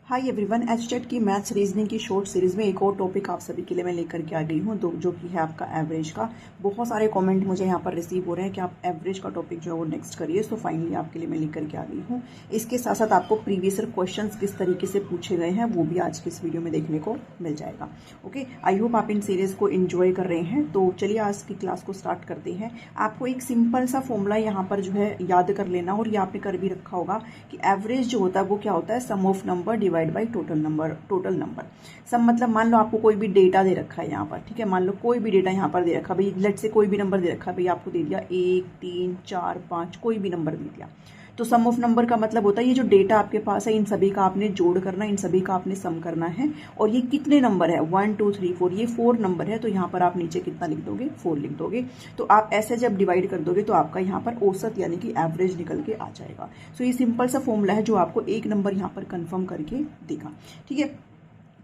Hi everyone, HTET की maths reasoning की short series में एक और टॉपिक आप सभी के लिए मैं लेकर के आ गई हूँ, जो कि है आपका एवरेज का। बहुत सारे कमेंट मुझे यहाँ पर रिसीव हो रहे हैं कि आप एवरेज का टॉपिक जो है वो नेक्स्ट करिए, सो फाइनली आपके लिए मैं लेकर के आ गई हूँ। इसके साथ साथ आपको प्रीवियस ईयर क्वेश्चंस किस तरीके से पूछे गए हैं वो भी आज की इस वीडियो में देखने को मिल जाएगा। ओके, आई होप आप इन सीरीज को एंजॉय कर रहे हैं। तो चलिए आज की क्लास को स्टार्ट करते हैं। आपको एक सिंपल सा फॉर्मूला यहाँ पर जो है याद कर लेना, और यहाँ पे कर भी रखा होगा कि एवरेज जो होता है वो क्या होता है, sum of number divide by total number. Sum मतलब मान लो आपको कोई भी डेटा दे रखा है यहाँ पर, ठीक है। मान लो कोई भी डेटा यहाँ पर दे रखा है भाई, लेट से कोई भी नंबर दे रखा है भाई, आपको दे दिया 1 3 4 5, कोई भी नंबर दे दिया। तो सम ऑफ नंबर का मतलब होता है ये जो डेटा आपके पास है इन सभी का आपने जोड़ करना, इन सभी का आपने सम करना है। और ये कितने नंबर है, 1 2 3 4, ये 4 नंबर है। तो यहाँ पर आप नीचे कितना लिख दोगे, 4 लिख दोगे। तो आप ऐसे जब डिवाइड कर दोगे तो आपका यहाँ पर औसत यानी कि एवरेज निकल के आ जाएगा। सो ये सिंपल सा फॉर्मूला है जो आपको एक नंबर यहाँ पर कंफर्म करके देगा, ठीक है।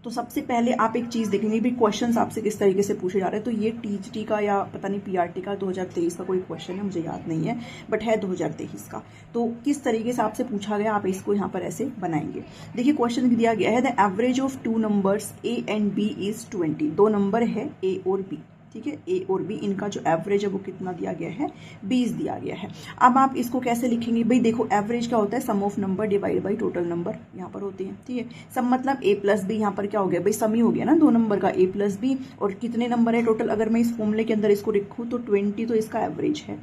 तो सबसे पहले आप एक चीज देखेंगे भी, क्वेश्चंस आपसे किस तरीके से पूछे जा रहे हैं। तो ये टीजीटी का या पता नहीं पीआरटी का 2023 का कोई क्वेश्चन है, मुझे याद नहीं है, बट है 2023 का। तो किस तरीके से आपसे पूछा गया, आप इसको यहाँ पर ऐसे बनाएंगे। देखिए क्वेश्चन दिया गया है, the average of two numbers A and B is 20। दो नंबर है ए और बी, ठीक है। ए और बी, इनका जो एवरेज है वो कितना दिया गया है, 20 दिया गया है। अब आप इसको कैसे लिखेंगे भाई, देखो एवरेज क्या होता है, sum of number divide by total number यहाँ पर होती है, ठीक है। सम मतलब ए प्लस बी, यहाँ पर क्या हो गया भाई, सम ही हो गया ना दो नंबर का, ए प्लस बी। और कितने नंबर है टोटल, अगर मैं इस फॉर्मूले के अंदर इसको लिखूँ तो 20, तो इसका एवरेज है।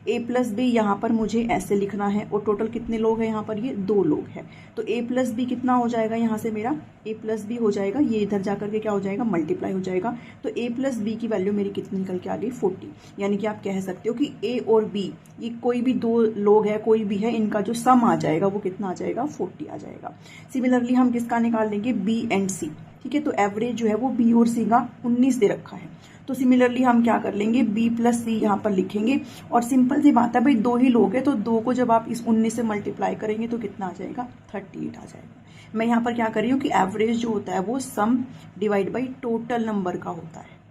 ए प्लस बी यहाँ पर मुझे ऐसे लिखना है, और टोटल कितने लोग हैं यहाँ पर, ये 2 लोग हैं। तो ए प्लस बी कितना हो जाएगा, यहाँ से मेरा ए प्लस बी हो जाएगा, ये इधर जाकर के क्या हो जाएगा, मल्टीप्लाई हो जाएगा। तो ए प्लस बी की वैल्यू मेरी कितनी निकल के आ गई, 40। यानी कि आप कह सकते हो कि ए और बी, ये कोई भी 2 लोग है, कोई भी है, इनका जो सम आ जाएगा वो कितना आ जाएगा, 40 आ जाएगा। सिमिलरली हम किसका निकाल लेंगे, बी एंड सी, ठीक है। तो एवरेज जो है वो बी और सी का 19 दे रखा है। तो सिमिलरली हम क्या कर लेंगे, बी प्लस सी यहाँ पर लिखेंगे। और सिंपल सी बात है भाई, 2 ही लोग हैं, तो 2 को जब आप इस 19 से मल्टीप्लाई करेंगे तो कितना आ जाएगा, 38 आ जाएगा। मैं यहाँ पर क्या कर रही हूँ कि एवरेज जो होता है वो सम डिवाइड बाई टोटल नंबर का होता है,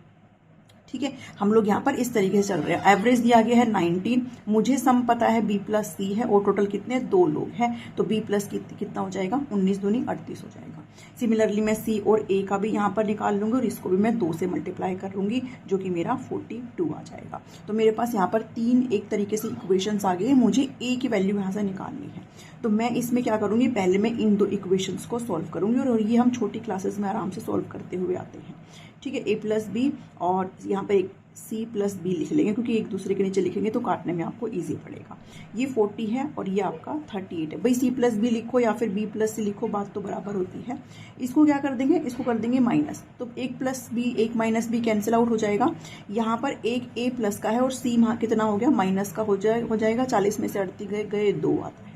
ठीक है। हम लोग यहाँ पर इस तरीके से चल रहे हैं। एवरेज दिया गया है 19, मुझे सम पता है बी प्लस सी है, और टोटल कितने, 2 लोग हैं। तो बी प्लस कितना हो जाएगा, 19 दूनी 38 हो जाएगा। सिमिलरली मैं सी और ए का भी यहाँ पर निकाल लूंगी, और इसको भी मैं 2 से मल्टीप्लाई कर लूंगी, जो कि मेरा 42 आ जाएगा। तो मेरे पास यहाँ पर 3 एक तरीके से इक्वेशंस आ गए, मुझे ए की वैल्यू यहाँ से निकालनी है। तो मैं इसमें क्या करूंगी, पहले मैं इन 2 इक्वेशंस को सॉल्व करूंगी, और ये हम छोटी क्लासेस में आराम से सॉल्व करते हुए आते हैं, ठीक है। ए प्लस बी, और यहाँ पे एक सी प्लस बी लिख लेंगे, क्योंकि एक दूसरे के नीचे लिखेंगे तो काटने में आपको इजी पड़ेगा। ये 40 है और ये आपका 38 है। भाई सी प्लस बी लिखो या फिर बी प्लस सी लिखो, बात तो बराबर होती है। इसको क्या कर देंगे, इसको कर देंगे माइनस। तो 1 plus B 1 minus B cancel out हो जाएगा। यहाँ पर एक ए प्लस का है और सी कितना हो गया, माइनस का हो जाएगा। 40 में से 38 गए 2 आता है।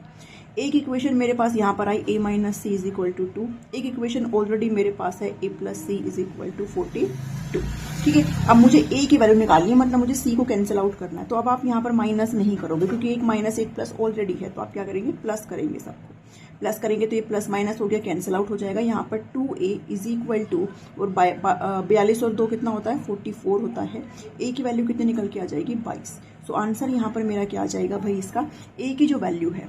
एक इक्वेशन मेरे पास यहाँ पर आई, a minus C is equal to 2। एक इक्वेशन ऑलरेडी मेरे पास है, a plus C is equal to 42, ठीक है। अब मुझे a की वैल्यू निकालनी है, मतलब मुझे c को कैंसिल आउट करना है। तो अब आप यहाँ पर माइनस नहीं करोगे, क्योंकि 1 माइनस 1 प्लस ऑलरेडी है। तो आप क्या करेंगे, प्लस करेंगे, सबको प्लस करेंगे तो ये प्लस माइनस हो गया, कैंसिल आउट हो जाएगा। यहाँ पर 2a इज इक्वल टू, और 42 और 2 कितना होता है, 44 होता है। a की वैल्यू कितनी निकल के आ जाएगी, 22। सो आंसर यहाँ पर मेरा क्या आ जाएगा भाई, इसका a की जो वैल्यू है,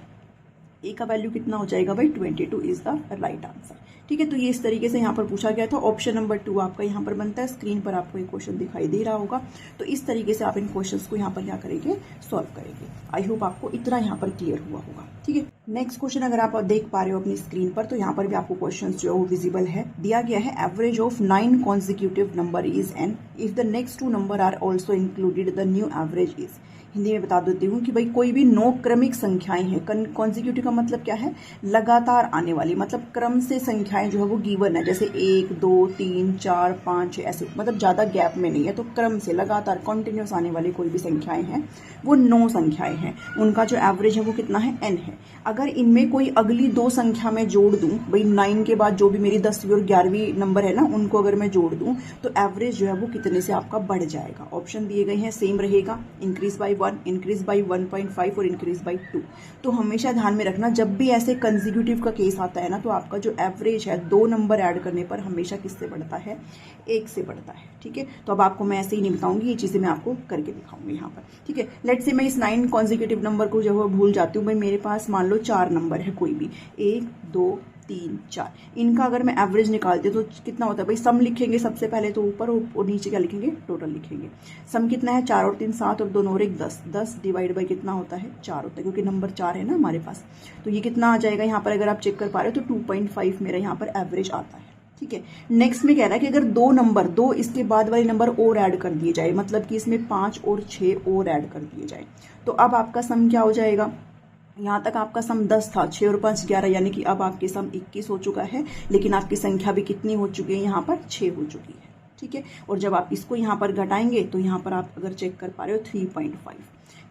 ए का वैल्यू कितना हो जाएगा भाई, 22 इज द राइट आंसर, ठीक है। तो ये इस तरीके से यहाँ पर पूछा गया था। ऑप्शन नंबर 2 आपका यहाँ पर बनता है। स्क्रीन पर आपको एक क्वेश्चन दिखाई दे रहा होगा। तो इस तरीके से आप इन क्वेश्चंस को यहाँ पर क्या करेंगे, सॉल्व करेंगे। आई होप आपको इतना यहाँ पर क्लियर हुआ होगा, ठीक है। नेक्स्ट क्वेश्चन अगर आप देख पा रहे हो अपनी स्क्रीन पर, तो यहाँ पर भी आपको क्वेश्चन जो है वो विजिबल है। दिया गया है, average of 9 consecutive number is N if the next 2 number are also included, the new average is. Hindi में बता देती हूँ कि भाई कोई भी 9 क्रमिक संख्याएं हैं। कॉन्जिक्यूटिव का मतलब क्या है, लगातार आने वाली, मतलब क्रम से संख्याएं जो है वो गिवन है, जैसे 1 2 3 4 5 ऐसे, मतलब ज्यादा गैप में नहीं है। तो क्रम से लगातार कंटिन्यूस आने वाली कोई भी संख्याएं हैं, वो 9 संख्याएं हैं। उनका जो एवरेज है वो कितना है, n है। अगर इनमें कोई अगली 2 संख्या में जोड़ दूं, भाई 9 के बाद जो भी मेरी 10वीं और 11वीं नंबर है ना, उनको अगर मैं जोड़ दूं तो एवरेज जो है वो कितने से आपका बढ़ जाएगा। ऑप्शन दिए गए हैं, सेम रहेगा, इंक्रीज बाई 1, इंक्रीज बाई 1.5 और इंक्रीज बाई 2। तो हमेशा ध्यान में रखना, जब भी ऐसे कंसेक्यूटिव का केस आता है ना, तो आपका जो एवरेज है 2 नंबर ऐड करने पर हमेशा किससे बढ़ता है, 1 से बढ़ता है, ठीक है। तो अब आपको मैं ऐसे ही नहीं बताऊंगी, ये चीजें मैं आपको करके दिखाऊंगी यहाँ पर, ठीक है। लेट से मैं इस 9 कॉन्जिक्यूटिव नंबर को जो है भूल जाती हूँ। भाई मेरे पास मान लो 4 नंबर है, कोई भी 1 2 3 4, इनका अगर मैं एवरेज निकालती हूँ तो कितना होता है भाई, सम लिखेंगे सबसे पहले तो ऊपर, और नीचे क्या लिखेंगे, टोटल लिखेंगे। सम कितना है, 4 और 3 7 और 2 और 1 10, 10 डिवाइड बाई कितना होता है, 4 होता है, क्योंकि नंबर 4 है ना हमारे पास। तो ये कितना आ जाएगा यहाँ पर, अगर आप चेक कर पा रहे हो तो 2.5 मेरा यहाँ पर एवरेज आता है। ठीक है, नेक्स्ट में कह रहा है कि अगर दो इसके बाद वाले नंबर और ऐड कर दिए जाए, मतलब कि इसमें 5 और 6 और ऐड कर दिए जाए, तो अब आपका सम क्या हो जाएगा। यहाँ तक आपका सम 10 था, 6 और 5 11, यानी कि अब आपके सम 21 हो चुका है, लेकिन आपकी संख्या भी कितनी हो चुकी है, यहाँ पर 6 हो चुकी है। ठीक है, और जब आप इसको यहाँ पर घटाएंगे तो यहाँ पर आप अगर चेक कर पा रहे हो 3.5,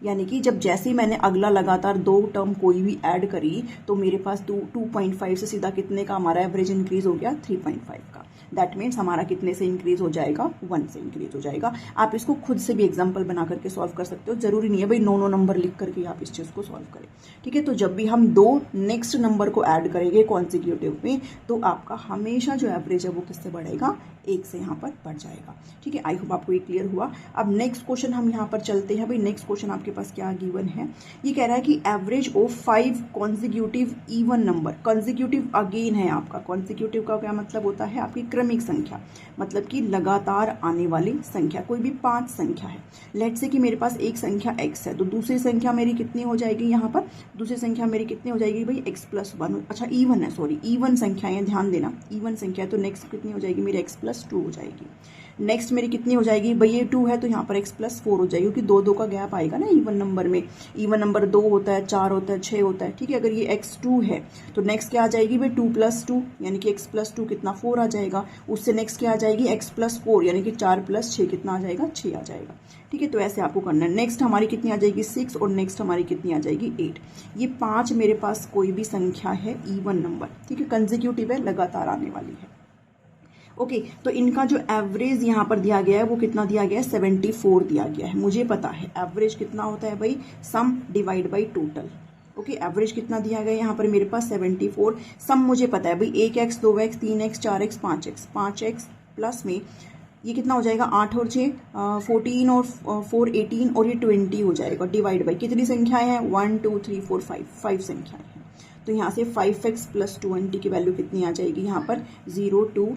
यानी कि जब जैसे ही मैंने अगला लगातार 2 टर्म कोई भी ऐड करी तो मेरे पास 2.5 से सीधा कितने का हमारा एवरेज इंक्रीज हो गया, 3.5 का। दैट मीन्स हमारा कितने से इंक्रीज हो जाएगा, 1 से इंक्रीज हो जाएगा। आप इसको खुद से भी एग्जाम्पल बना करके सॉल्व कर सकते हो, जरूरी नहीं है भाई 9 नंबर लिख करके आप इस चीज को सॉल्व करें। ठीक है, तो जब भी हम 2 नेक्स्ट नंबर को ऐड करेंगे कॉन्सिक्यूटिव में, तो आपका हमेशा जो एवरेज है वो किससे बढ़ेगा, 1 से यहाँ पर बढ़ जाएगा। ठीक है, आई होप आपको ये क्लियर हुआ। अब नेक्स्ट क्वेश्चन हम यहाँ पर चलते हैं। भाई नेक्स्ट क्वेश्चन आपके पास क्या गिवन है, ये कह रहा है कि average of 5 consecutive even number. Consecutive again है आपका, कॉन्सिक्यूटिव का क्या मतलब होता है, आपकी क्रमिक संख्या, मतलब कि लगातार आने वाली संख्या। कोई भी 5 संख्या है, लेट्स से कि मेरे पास एक संख्या x है, तो दूसरी संख्या मेरी कितनी हो जाएगी, यहाँ पर दूसरी संख्या मेरी कितनी हो जाएगी भाई, x+1। अच्छा इवन है, सॉरी इवन संख्या है, ध्यान देना इवन संख्या है, तो नेक्स्ट कितनी हो जाएगी मेरी x+2 हो जाएगी। नेक्स्ट मेरी कितनी हो जाएगी भाई, ये 2 है तो यहाँ पर x+4 हो जाएगी, क्योंकि 2 का गैप आएगा ना इवन नंबर में। इवन नंबर 2 होता है, 4 होता है, 6 होता है। ठीक है, अगर ये x2 है तो नेक्स्ट क्या आ जाएगी भाई 2+2, यानी कि x+2 कितना 4 आ जाएगा। उससे नेक्स्ट क्या आ जाएगी x+4, यानी कि 4+6 कितना आ जाएगा, 6 आ जाएगा। ठीक है, तो ऐसे आपको करना है। नेक्स्ट हमारी कितनी आ जाएगी 6, और नेक्स्ट हमारी कितनी आ जाएगी 8। ये 5 मेरे पास कोई भी संख्या है इवन नंबर। ठीक है, कंसेक्यूटिव है, लगातार आने वाली है। ओके, तो इनका जो एवरेज यहाँ पर दिया गया है वो कितना दिया गया है, 74 दिया गया है। मुझे पता है एवरेज कितना होता है भाई, sum divide by total. Okay, average कितना दिया गया है यहाँ पर मेरे पास 74। सम मुझे पता है भाई 1x 2x 3x 4x 5x, 5x plus में ये कितना हो जाएगा 8 और 6 14 और 4 18 और ये 20 हो जाएगा, डिवाइड बाई कितनी संख्याएं हैं 1 2 3 4 5 संख्याएं हैं। तो यहाँ से 5x प्लस 20 की वैल्यू कितनी आ जाएगी, यहाँ पर 0 2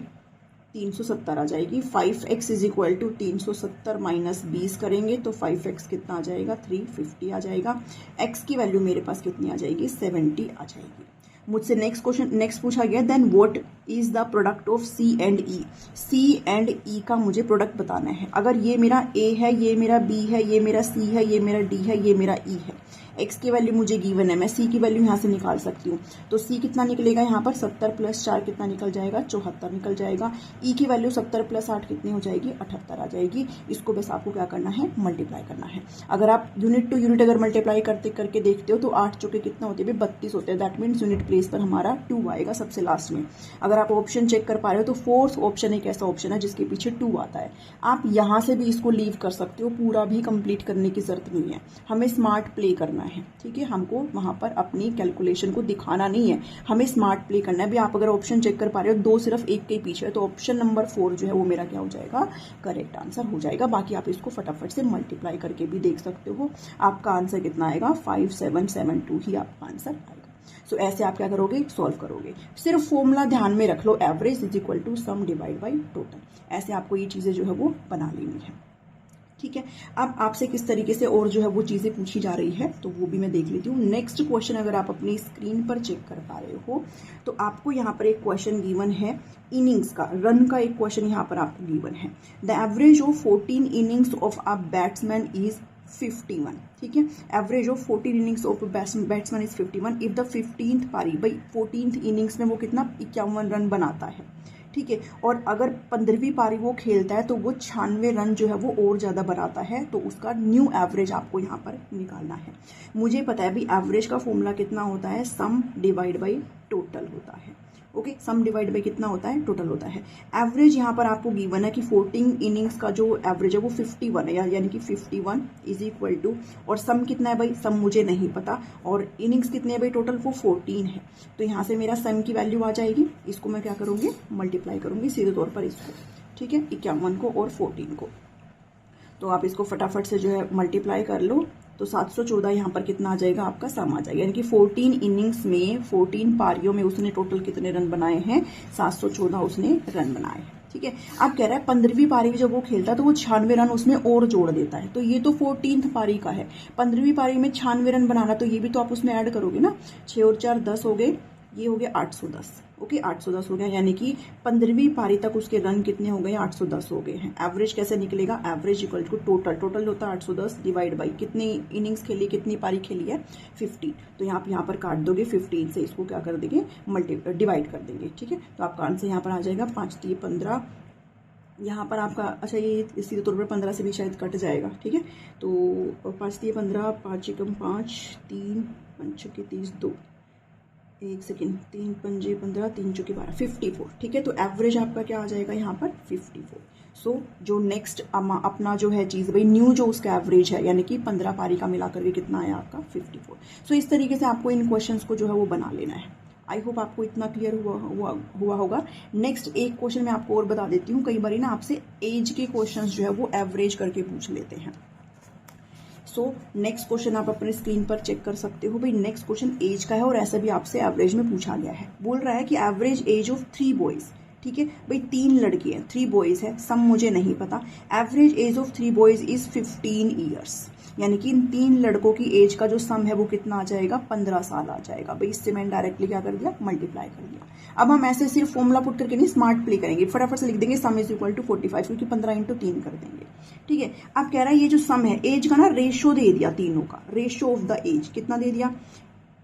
370 आ जाएगी। 5x is equal to 370 minus 20 करेंगे तो 5x कितना आ जाएगा 350 आ जाएगा। x की वैल्यू मेरे पास कितनी आ जाएगी 70 आ जाएगी। मुझसे नेक्स्ट पूछा गया then what is the product of C and E। C and E का मुझे प्रोडक्ट बताना है। अगर ये मेरा A है, ये मेरा B है, ये मेरा C है, ये मेरा D है, ये मेरा E है, x की वैल्यू मुझे गिवन है, मैं C की वैल्यू यहाँ से निकाल सकती हूँ। तो C कितना निकलेगा यहाँ पर 70 प्लस 4 कितना निकल जाएगा 74 निकल जाएगा। E की वैल्यू 70 प्लस 8 कितनी हो जाएगी 78 आ जाएगी। इसको बस आपको क्या करना है मल्टीप्लाई करना है। अगर आप यूनिट टू यूनिट अगर मल्टीप्लाई करके देखते हो तो 8 चौके कितना होते हैं 32 होते हैं। दैट मीन्स यूनिट प्लेस पर हमारा 2 आएगा सबसे लास्ट में। अगर आप ऑप्शन चेक कर पा रहे हो तो फोर्थ ऑप्शन एक ऐसा ऑप्शन है जिसके पीछे 2 आता है। आप यहाँ से भी इसको लीव कर सकते हो, पूरा भी कंप्लीट करने की जरूरत नहीं है। हमें स्मार्ट प्ले करना है, ठीक है, हमको वहां पर अपनी कैलकुलेशन को दिखाना नहीं है, हमें स्मार्ट प्ले करना है। भी आप अगर ऑप्शन चेक कर पा रहे हो 2 सिर्फ एक के पीछे है तो ऑप्शन नंबर 4 जो है वो मेरा क्या हो जाएगा करेक्ट आंसर हो जाएगा। बाकी आप इसको फटाफट से मल्टीप्लाई करके भी देख सकते हो, आपका आंसर कितना आएगा 5772 ही आपका आंसर आएगा। सो ऐसे आप क्या करोगे सॉल्व करोगे। सिर्फ फॉर्मूला ध्यान में रख लो, average is equal to sum divide by total. ऐसे आपको ये चीजें जो है वो बना लेनी है, ठीक है। अब आपसे किस तरीके से और जो है वो चीजें पूछी जा रही है तो वो भी मैं देख लेती हूँ। नेक्स्ट क्वेश्चन अगर आप अपनी स्क्रीन पर चेक कर पा रहे हो तो आपको यहाँ पर एक क्वेश्चन गिवन है इनिंग्स का, रन का एक क्वेश्चन यहाँ पर आपको गिवन है। The average of 14 innings of a batsman is 51, ठीक है। Average of 14 innings of batsman is 51 if the 15th पारी, भाई 14th इनिंग्स में वो कितना 51 रन बनाता है, ठीक है। और अगर 15वीं पारी वो खेलता है तो वो 96 रन जो है वो और ज्यादा बनाता है, तो उसका न्यू एवरेज आपको यहाँ पर निकालना है। मुझे पता है भी एवरेज का फॉर्मूला कितना होता है सम डिवाइड बाई टोटल होता है। ओके, सम डिवाइड बाई कितना होता है टोटल होता है। एवरेज यहाँ पर आपको गिवन है कि 14 इनिंग्स का जो एवरेज है वो 51 है, यानी कि 51 इज इक्वल टू, और सम कितना है भाई सम मुझे नहीं पता, और इनिंग्स कितने है भाई टोटल वो 14 है। तो यहाँ से मेरा सम की वैल्यू आ जाएगी, इसको मैं क्या करूंगी मल्टीप्लाई करूंगी सीधे तौर पर इसको, ठीक है, 51 को और 14 को। तो आप इसको फटाफट से जो है मल्टीप्लाई कर लो। तो 714 यहाँ पर कितना आ जाएगा, आपका सम आ जाएगा। यानी कि 14 इनिंग्स में 14 पारियों में उसने टोटल कितने रन बनाए हैं, 714 उसने रन बनाए हैं। ठीक है, अब कह रहा है 15वीं पारी में जब वो खेलता है तो वो 96 रन उसमें और जोड़ देता है। तो ये तो 14th पारी का है, 15वीं पारी में 96 रन बनाना, तो ये भी तो आप उसमें ऐड करोगे ना। 6 और 4 10 हो गए, ये हो गया 810। ओके, 810 हो गया, यानी कि 15वीं पारी तक उसके रन कितने हो गए, 810 हो गए हैं। एवरेज कैसे निकलेगा, एवरेज इक्वल टू टोटल होता है 810 डिवाइड बाई कितनी इनिंग्स खेली, कितनी पारी खेली है, 15। तो आप यहाँ पर काट दोगे 15 से, इसको क्या कर देंगे, डिवाइड कर देंगे। ठीक है, तो आपका आंसर यहाँ पर आ जाएगा 5 3 15। यहाँ पर आपका अच्छा ये सीधे तौर पर 15 से भी शायद कट जाएगा। ठीक है, तो 5 3 15, 5 एकम 5, 3 5 के 30, 2 1 सेकेंड, 3 पंजे 15, 3 चौके 12, 54। ठीक है, तो एवरेज आपका क्या आ जाएगा यहाँ पर 54। सो जो नेक्स्ट अपना जो है चीज़ भाई न्यू जो उसका एवरेज है, यानी कि 15 पारी का मिला करके कितना आया आपका 54। सो इस तरीके से आपको इन क्वेश्चंस को जो है वो बना लेना है। आई होप आपको इतना क्लियर हुआ होगा। नेक्स्ट एक क्वेश्चन मैं आपको और बता देती हूँ, कई बार ना आपसे एज के क्वेश्चन जो है वो एवरेज करके पूछ लेते हैं। सो नेक्स्ट क्वेश्चन आप अपने स्क्रीन पर चेक कर सकते हो। भाई नेक्स्ट क्वेश्चन एज का है और ऐसा भी आपसे एवरेज में पूछा गया है। बोल रहा है कि एवरेज एज ऑफ 3 बॉयज। ठीक है भाई, 3 लड़की है, 3 बॉयज है, सम मुझे नहीं पता। Average age of 3 boys is 15 years, यानी कि इन 3 लड़कों की एज का जो सम है वो कितना आ जाएगा, 15 साल आ जाएगा। भाई इससे मैंने डायरेक्टली क्या कर दिया, मल्टीप्लाई कर दिया। अब हम ऐसे सिर्फ फॉर्मूला पुट करके नहीं, स्मार्ट प्ले करेंगे, फटाफट से लिख देंगे सम इज इक्वल टू 45, क्योंकि 15 × 3 कर देंगे। ठीक है, अब कह रहा है ये जो सम है एज का ना रेशो दे दिया, तीनों का रेशो ऑफ द एज कितना दे दिया,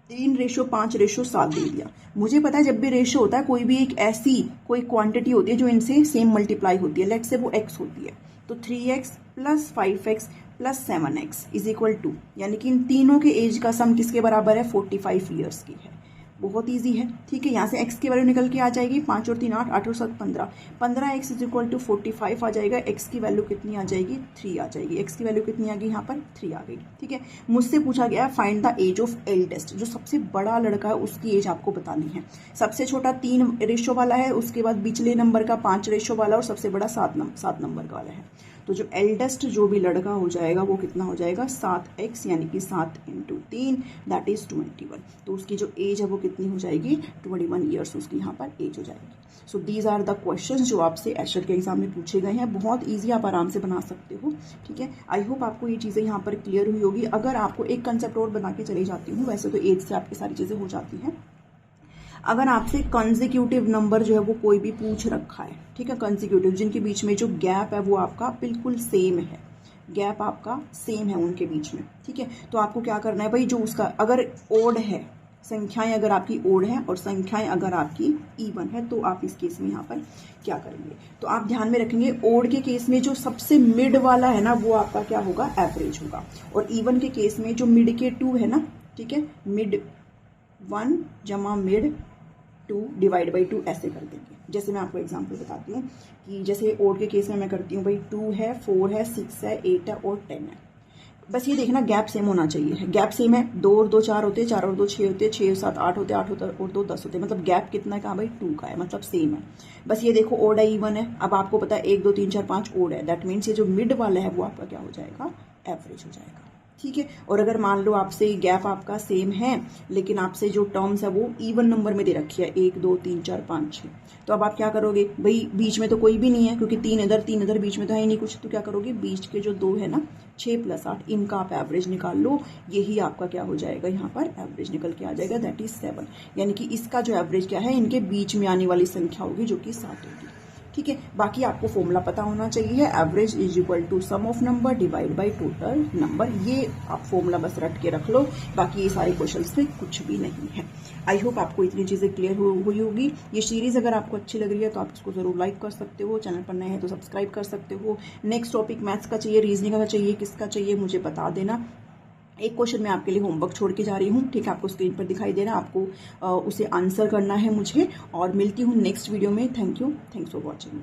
3:5:7 दे दिया। मुझे पता है जब भी रेशो होता है कोई भी एक ऐसी कोई क्वांटिटी होती है जो इनसे सेम मल्टीप्लाई होती है, लेट से वो x होती है, तो 3x + 5x + 7x is equal to, यानी कि इन तीनों के एज का सम किसके बराबर है, 45 ईयर्स की है। बहुत इजी है। ठीक है, यहाँ से x की वैल्यू निकल के आ जाएगी, 5 और 3 8, 8 और 7 15, 15x इज इक्वल टू 45 आ जाएगा। x की वैल्यू कितनी आ जाएगी, 3 आ जाएगी। x की वैल्यू कितनी आ गई, यहाँ पर 3 आ गई। ठीक है, मुझसे पूछा गया find the age of eldest, जो सबसे बड़ा लड़का है उसकी एज आपको बतानी है। सबसे छोटा 3 रेशो वाला है, उसके बाद बिचले नंबर का 5 रेशो वाला और सबसे बड़ा 7 नंबर का वाला है। तो जो एल्डेस्ट जो भी लड़का हो जाएगा वो कितना हो जाएगा, 7x, यानी कि 7 × 3 दैट इज 21। तो उसकी जो एज है वो कितनी हो जाएगी, 21 ईयर्स उसकी यहाँ पर एज हो जाएगी। So these are the questions जो आपसे एशर के एग्जाम में पूछे गए हैं। बहुत ईजी, आप आराम से बना सकते हो। ठीक है, आई होप आपको ये चीज़ें यहाँ पर क्लियर हुई होगी। अगर आपको एक कंसेप्ट और बना के चली जाती हूँ, वैसे तो एज से आपकी सारी चीज़ें हो जाती हैं। अगर आपसे कंसेक्यूटिव नंबर जो है वो कोई भी पूछ रखा है, ठीक है, कंसेक्यूटिव जिनके बीच में जो गैप है वो आपका बिल्कुल सेम है, गैप आपका सेम है उनके बीच में। ठीक है, तो आपको क्या करना है भाई, जो उसका अगर ओड है, संख्याएं अगर आपकी ओड है और संख्याएं अगर आपकी इवन है, तो आप इस केस में यहाँ पर क्या करेंगे, तो आप ध्यान में रखेंगे ओड के केस में जो सबसे मिड वाला है ना वो आपका क्या होगा, एवरेज होगा। और इवन के केस में जो मिड के 2 है ना, ठीक है, मिड 1 जमा मिड 2 डिवाइड बाई 2 ऐसे कर देंगे। जैसे मैं आपको एग्जांपल बताती हूँ कि जैसे ओड के केस में मैं करती हूँ भाई 2 है, 4 है, 6 है, 8 है और 10 है। बस ये देखना गैप सेम होना चाहिए। गैप सेम है, 2 और 2 4 होते हैं, 4 और 2 6 होते हैं, 6 और 7 8 होते हैं, 8 और 2 10 होते हैं। मतलब गैप कितना का भाई, 2 का है, मतलब सेम है। बस ये देखो ओड है, इवन है। अब आपको पता है 1 2 3 4 5 ओड है, दैट मीन्स ये जो मिड वाला है वो आपका क्या हो जाएगा, एवरेज हो जाएगा। ठीक है, और अगर मान लो आपसे गैप आपका सेम है लेकिन आपसे जो टर्म्स है वो इवन नंबर में दे रखी है, 1 2 3 4 5 6, तो अब आप क्या करोगे भाई, बीच में तो कोई भी नहीं है क्योंकि 3 इधर बीच में तो है ही नहीं कुछ, तो क्या करोगे, बीच के जो 2 है ना, 6 + 8, इनका आप एवरेज निकाल लो। यही आपका क्या हो जाएगा, यहाँ पर एवरेज निकल के आ जाएगा, दैट इज 7। यानी कि इसका जो एवरेज क्या है, इनके बीच में आने वाली संख्या होगी जो कि 7 होगी। ठीक है, बाकी आपको फॉर्मूला पता होना चाहिए, average is equal to sum of number divide by total number. ये आप फॉर्मूला बस रट के रख लो, बाकी ये सारे क्वेश्चंस में कुछ भी नहीं है। आई होप आपको इतनी चीज़ें क्लियर हुई होगी। ये सीरीज़ अगर आपको अच्छी लग रही है तो आप इसको ज़रूर लाइक कर सकते हो, चैनल पर नए हैं तो सब्सक्राइब कर सकते हो। नेक्स्ट टॉपिक मैथ्स का चाहिए, रीजनिंग का चाहिए, किसका चाहिए मुझे बता देना। एक क्वेश्चन मैं आपके लिए होमवर्क छोड़ के जा रही हूँ, ठीक है, आपको स्क्रीन पर दिखाई दे रहा है, आपको उसे आंसर करना है मुझे, और मिलती हूँ नेक्स्ट वीडियो में। Thank you, thanks for watching.